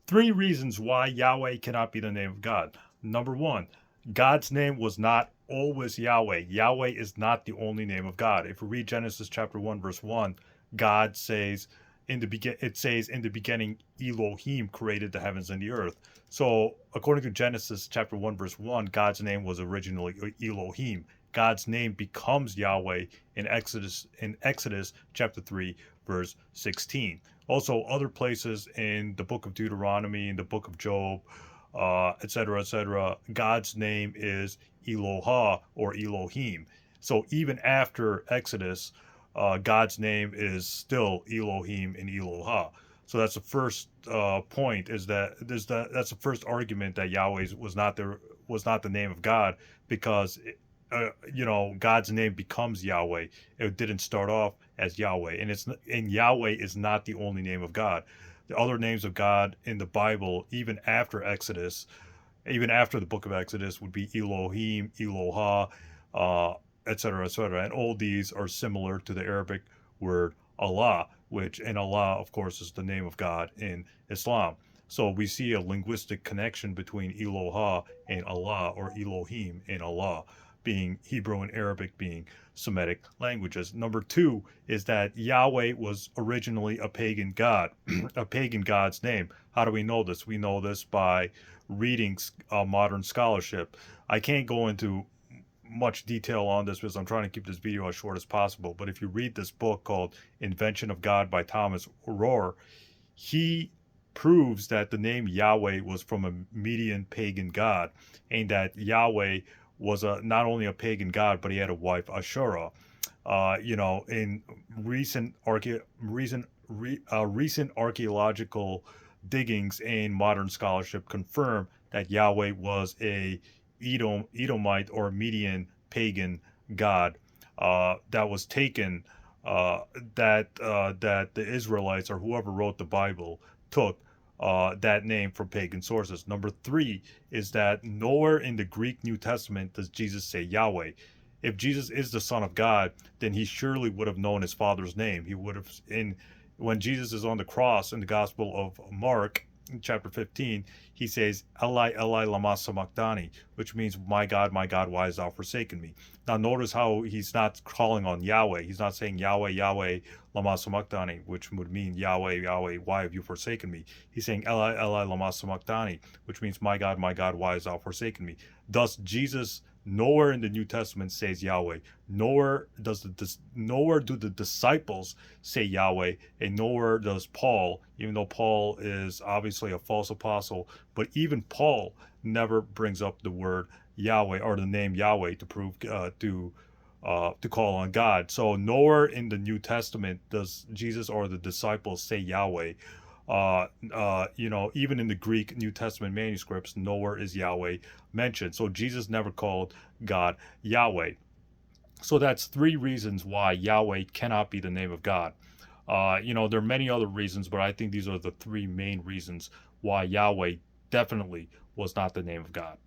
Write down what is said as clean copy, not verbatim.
Three reasons why Yahweh cannot be the name of God. Number one, God's name was not always Yahweh. Yahweh is not the only name of God. If we read Genesis chapter 1, verse 1, God says it says in the beginning Elohim created the heavens and the earth. So according to Genesis chapter 1, verse 1, God's name was originally Elohim. God's name becomes Yahweh in Exodus chapter 3, verse 16. Also, other places in the book of Deuteronomy, in the book of Job, etc., etc., God's name is Eloha or Elohim. So even after Exodus, God's name is still Elohim and Eloha. So that's the first point. That's the first argument that Yahweh was not the name of God, because God's name becomes Yahweh. It didn't start off as Yahweh, and Yahweh is not the only name of God. The other names of God in the Bible, even after Exodus, even after the book of Exodus, would be Elohim, Eloha, etc., etc. And all these are similar to the Arabic word Allah, which in Allah, of course, is the name of God in Islam. So we see a linguistic connection between Eloha and Allah, or Elohim and Allah, being Hebrew and Arabic being Semitic languages. Number two is that Yahweh was originally a pagan god, a pagan god's name. How do we know this? We know this by reading modern scholarship. I can't go into much detail on this because I'm trying to keep this video as short as possible. But if you read this book called Invention of God by Thomas Rohr, he proves that the name Yahweh was from a Median pagan god, and that Yahweh was not only a pagan god, but he had a wife, Ashura. In recent archaeological diggings and modern scholarship confirm that Yahweh was a Edomite or Median pagan god that was taken, that the Israelites or whoever wrote the Bible took that name from pagan sources. Number three is that nowhere in the Greek New Testament does Jesus say Yahweh. If Jesus is the Son of God, then he surely would have known his Father's name. He would have, when Jesus is on the cross in the Gospel of Mark, in chapter 15, he says, Eli, Eli, lama sabachthani, which means, my God, why hast thou forsaken me? Now notice how he's not calling on Yahweh. He's not saying Yahweh, Yahweh, lama sabachthani, which would mean Yahweh, Yahweh, why have you forsaken me? He's saying Eli, Eli, lama sabachthani, which means, my God, why hast thou forsaken me? Thus, Jesus nowhere in the New Testament says Yahweh. Nowhere do the disciples say Yahweh, and nowhere does Paul, even though Paul is obviously a false apostle, but even Paul never brings up the word Yahweh or the name Yahweh to prove to call on God. So nowhere in the New Testament does Jesus or the disciples say Yahweh. Even in the Greek New Testament manuscripts, nowhere is Yahweh mentioned. So Jesus never called God Yahweh. So that's three reasons why Yahweh cannot be the name of God. There are many other reasons, but I think these are the three main reasons why Yahweh definitely was not the name of God.